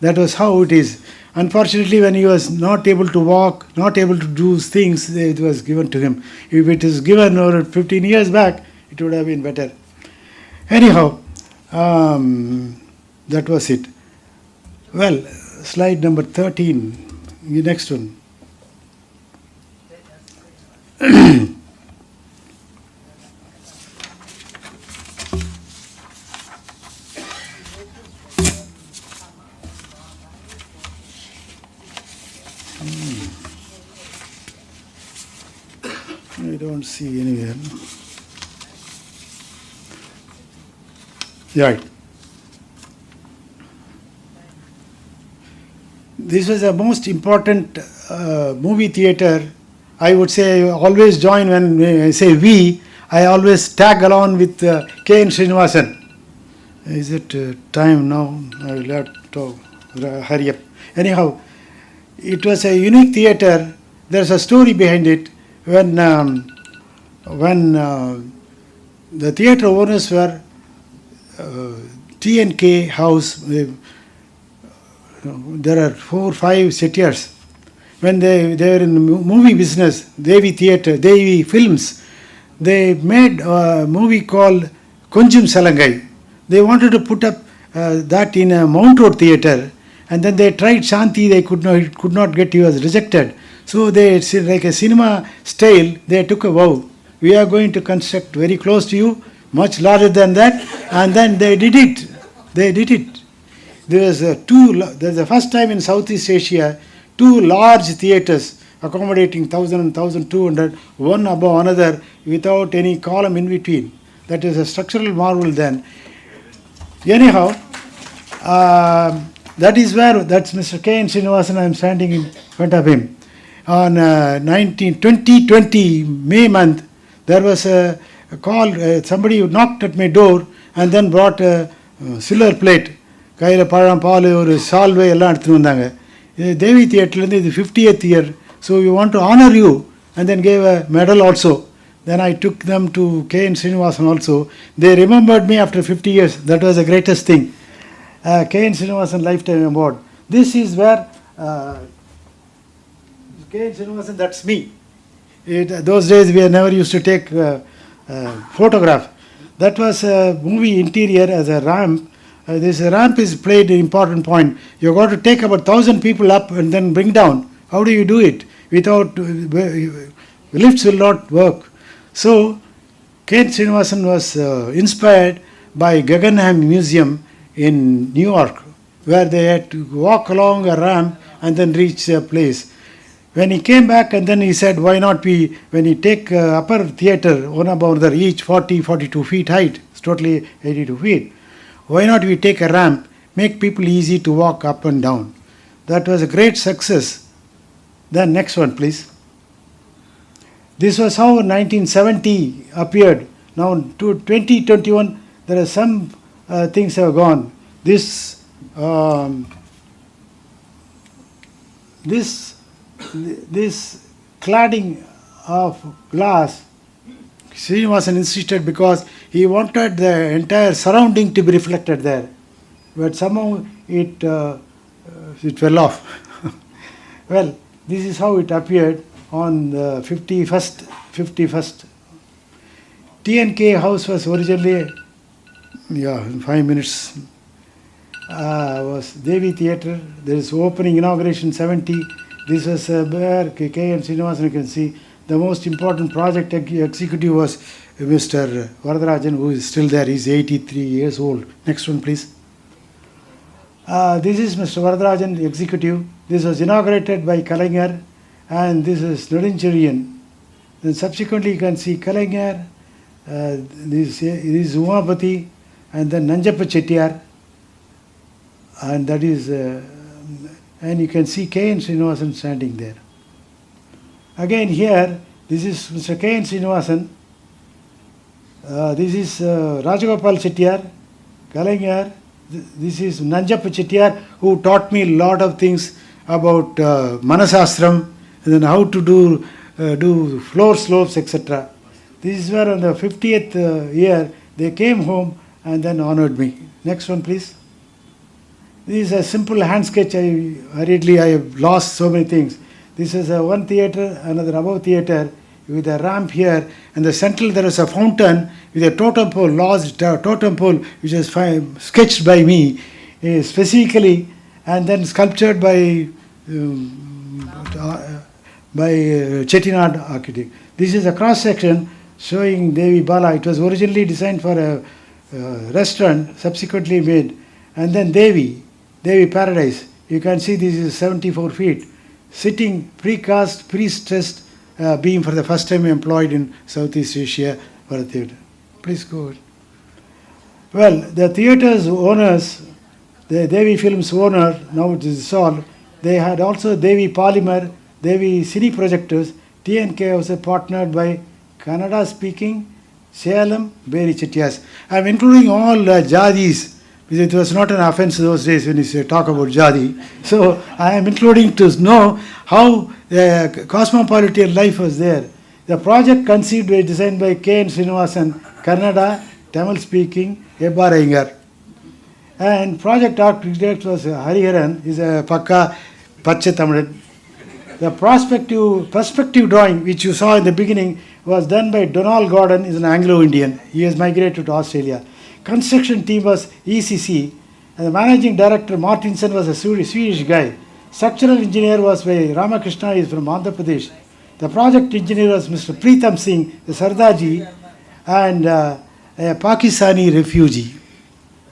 That was how it is. Unfortunately, when he was not able to walk, not able to do things, it was given to him. If it is given over 15 years back, it would have been better. Anyhow, that was it. Well, slide number 13, the next one. I don't see anywhere. Right. This was the most important movie theatre. I would say I always join when I say we. I always tag along with K. N. Srinivasan. Is it time now? I will have to hurry up. Anyhow, it was a unique theatre. There's a story behind it. When the theatre owners were T&K House, there are 4 or 5 settiers. When they were in the movie business, Devi Theatre, Devi Films, they made a movie called Konjum Salangai. They wanted to put up that in a Mount Road theatre, and then they tried Shanti, they could not get, he was rejected. So they, like a cinema style, they took a vow. We are going to construct very close to you, much larger than that, and then they did it. They did it. There's the first time in Southeast Asia, 2 large theatres accommodating 1,000 and 1,200, one above another, without any column in between. That is a structural marvel then. Anyhow, that's Mr. K. N. Srinivasan. I am standing in front of him. On 2020 May month, there was a call, somebody knocked at my door and then brought a silver plate, கையில் பழம், பால், ஒரு சால்வை எல்லாம் எடுத்துகிட்டு வந்தாங்க. இது தேவி தியேட்டர்லேருந்து இது 50th year. So we want to honour you and then gave a medal also. Then I took them to K.N. Srinivasan also. They remembered me after 50 years. That was the greatest thing. K.N. Srinivasan Lifetime Award. This is where K.N. Srinivasan, that's me. Those days we never used to take photograph. That was a movie interior as a ramp. This ramp is played an important point. You got to take about 1,000 people up and then bring down. How do you do it? Without lifts will not work. So K.N. Srinivasan was inspired by Guggenheim Museum in New York, where they had to walk along a ramp and then reach a place. When he came back and then he said, why not we, when you take upper theatre, one about the each 42 feet height, it's totally 82 feet, why not we take a ramp, make people easy to walk up and down. That was a great success. Then next one, please. This was how 1970 appeared. Now to 2021, there are some things have gone. This cladding of glass, Srinivasan insisted because he wanted the entire surrounding to be reflected there. But somehow it fell off. Well, this is how it appeared on the 51st. TNK house was originally, in 5 minutes, was Devi Theatre. There is opening inauguration 70. This was where K.N. Srinivasan, you can see. The most important project executive was Mr. Varadarajan, who is still there. He's 83 years old. Next one, please. This is Mr. Varadarajan, executive. This was inaugurated by Kalaignar, and this is Neduncheriyan. Then subsequently you can see Kalaignar, this is Umapati, and then Nanjappa Chettiar, and that is, and you can see K.N. Srinivasan standing there. Again here, this is Mr. K.N. Srinivasan, this is Rajagopal Chettiar, Kalaignar, this is Nanjappa Chettiar, who taught me a lot of things about Manasastram, and then how to do floor slopes, etc. This is where on the 50th year they came home and then honored me. Next one, please. This is a simple hand sketch. I have lost so many things. This is one theatre, another above theatre with a ramp here, and the central there is a fountain with a totem pole, lodged totem pole, which is sketched by me specifically, and then sculptured by Chettinad architect. This is a cross section showing Devi Bala. It was originally designed for a restaurant, subsequently made, and then Devi Paradise. You can see this is 74 feet, sitting precast, pre-stressed beam for the first time employed in Southeast Asia for a theatre. Please go ahead. Well, the theatre's owners, the Devi Films owner, now it is solved, they had also Devi Polymer, Devi Cine Projectors. TNK was partnered by Kannada speaking Salem Beri Chettiars. I am including all Jadis, because it was not an offense those days when you say talk about Jadi. So I am including to know how cosmopolitan life was there. The project conceived was designed by K.N. Srinivasan, Kannada, Tamil speaking, Ebbar Iyengar. And project architect was Hariharan, is a Pakka Pacha Tamilan. The perspective drawing, which you saw in the beginning, was done by Donald Gordon, is an Anglo-Indian. He has migrated to Australia. Construction team was ECC, and the managing director Martinson was a Swedish guy. Structural engineer was by Ramakrishna, is from Andhra Pradesh. The project engineer was Mr. Preetham Singh, the Sardaji, and a Pakistani refugee.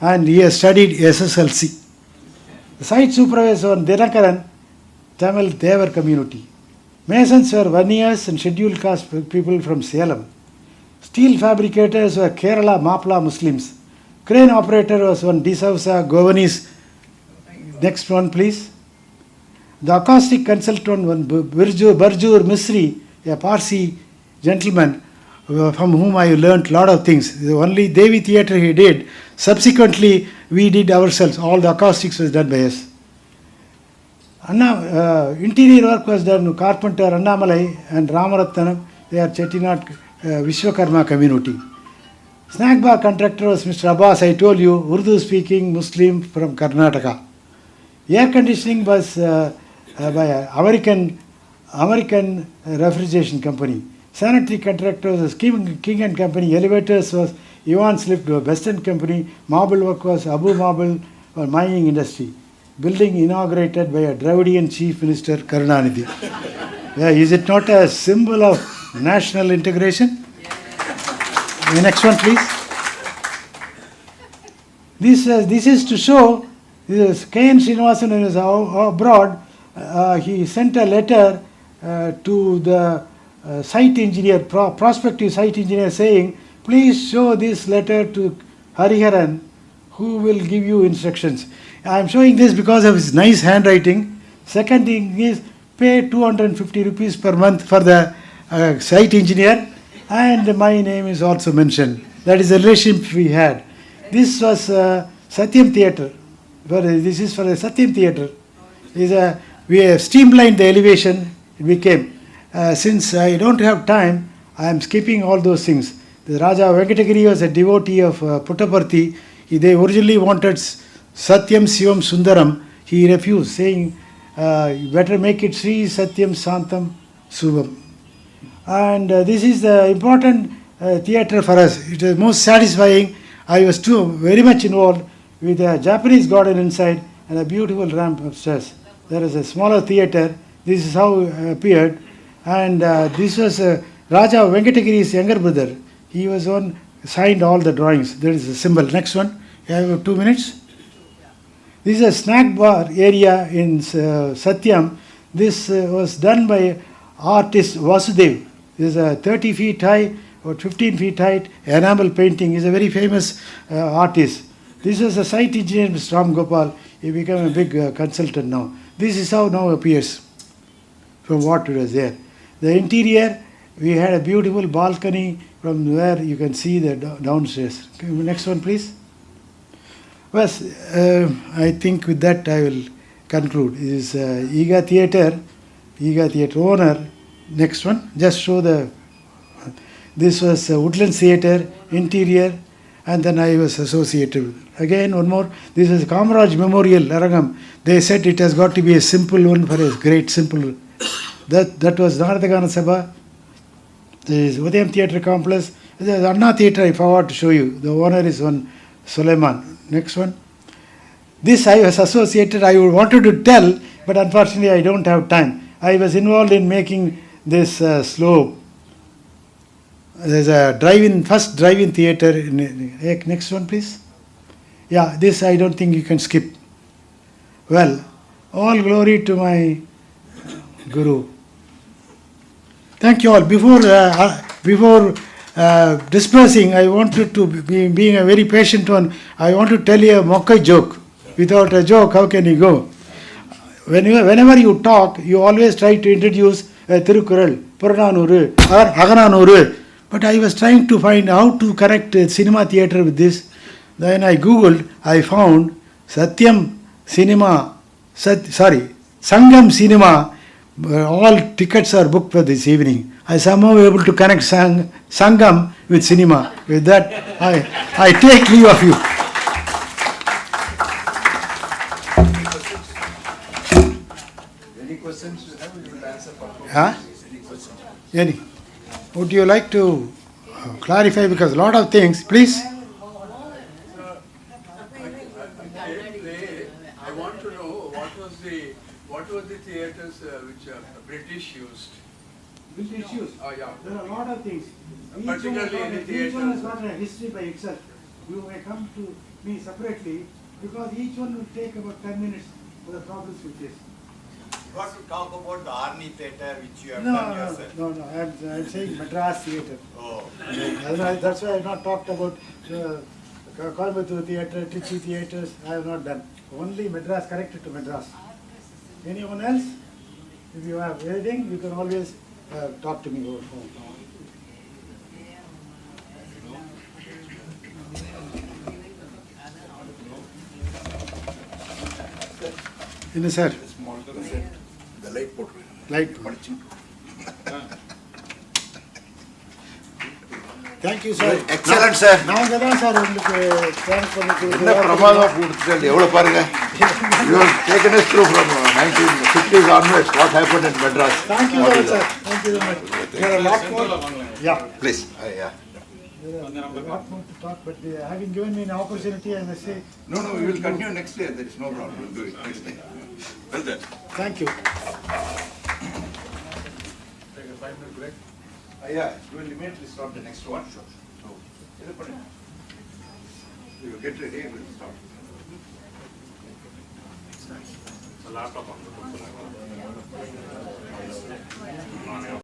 And he has studied SSLC. The site supervisor was Dinakaran, Tamil Devar community. Masons were Vaniyas and scheduled caste people from Salem. Steel fabricators were Kerala Mapla Muslims. Crane operator was one D'Souza Govanese. Next one, please. The acoustic consultant, one Barjur Misri, a Parsi gentleman, from whom I learnt a lot of things. The only Devi theatre he did. Subsequently, we did ourselves. All the acoustics was done by us. Interior work was done. Carpenter Annamalai and Ramaratnam. They are Chettinad Vishwakarma community. Snack bar contractor was Mr. Abbas. I told you, Urdu speaking Muslim from Karnataka. Air conditioning was by an American refrigeration company. Sanitary contractors was King and Company. Elevators was Evans Lift, Western Company. Marble work was Abu Marble for mining industry. Building inaugurated by a Dravidian Chief Minister Karunanidhi. Yeah, is it not a symbol of national integration? The next one, please. This is to show. This K.N. Srinivasan, when he was abroad, he sent a letter to the site engineer, prospective site engineer, saying, please show this letter to Hariharan, who will give you instructions. I am showing this because of his nice handwriting. Second thing is, pay 250 rupees per month for the site engineer, and my name is also mentioned. That is the relationship we had. This was Satyam Theatre. This is for the Satyam Theatre. We have streamlined the elevation. It became. Since I don't have time, I am skipping all those things. The Raja Venkatagiri was a devotee of Puttaparthi. They originally wanted Satyam Sivam Sundaram. He refused, saying, better make it Sri Satyam Santam Subham. And this is the important theatre for us. It is most satisfying. I was very much involved with a Japanese garden inside and a beautiful ramp upstairs. There is a smaller theatre. This is how it appeared. And this was Raja Venkatagiri's younger brother. He was one, signed all the drawings. There is a symbol. Next one. You have 2 minutes. This is a snack bar area in Satyam. This was done by artist Vasudev. This is a 30 feet high or 15 feet high enamel painting. He is a very famous artist. This is a site engineer, Mr. Ram Gopal. He became a big consultant now. This is how now appears from what it was there. The interior, we had a beautiful balcony from where you can see the downstairs. Next one, please. Well, I think with that I will conclude. This is Iga Theatre owner. Next one, just show the. This was Woodlands Theatre, interior, and then I was associated with. Again, one more. This is Kamaraj Memorial, Arangam. They said it has got to be a simple one for a great simple. That was Naradagana Sabha. There is Udayam Theatre Complex. There is Anna Theatre, I forgot to show you. The owner is one Suleiman. Next one. This I was associated, I wanted to tell, but unfortunately I don't have time. I was involved in making this slope. There's a first drive-in theatre. Next one, please. Yeah, this I don't think you can skip. Well, all glory to my Guru. Thank you all. Before dispersing, I wanted to, being a very patient one, I want to tell you a Mokkai joke. Without a joke, how can you go? Whenever you talk, you always try to introduce Tirukural, Purananuru, or Agananuru. But I was trying to find how to connect cinema theatre with this. Then I googled, I found Satyam Cinema, Sangam Cinema. All tickets are booked for this evening. I somehow able to connect Sangam with cinema. With that, I take leave of you. Any questions you have, we will answer for Huh? any questions. Any? Would you like to clarify, because a lot of things, please? I want to know what was the theatres which British used. Which issues? Yeah. There are a lot of things. Particularly in the Each one has theatres. got a history by itself. You may come to me separately, because each one will take about 10 minutes for the problems with this. You want to talk about the Arni Theatre which you have No, done no, yourself? no, no. I'm saying Madras Theatre. Oh. That's why I have not talked about Coimbatore Theatre, Trichy Theatres. I have not done. Only Madras, connected to Madras. Anyone else? If you have anything, you can always talk to me over phone. என்ன sir The light photo. Light thank you sir. Excellent, sir. நாங்கள் தான் sir உங்களுக்கு thank பண்ணி என்ன பிரமாதமா கொடுத்துட்டு எவ்வளவு பாருங்க. You have taken us through from 1950s onwards. What happened in Madras? Thank you very sir. Thank you very much. There are a lot more. Yeah. Please. Yeah. There are a lot more to talk, but having given me an opportunity, I must say No, we will continue next year. There is no problem. We'll do it next day. Well done. thank you. Take a 5-minute break. Yeah, we will immediately start the next one. So, you get ready, we'll start. laptop on the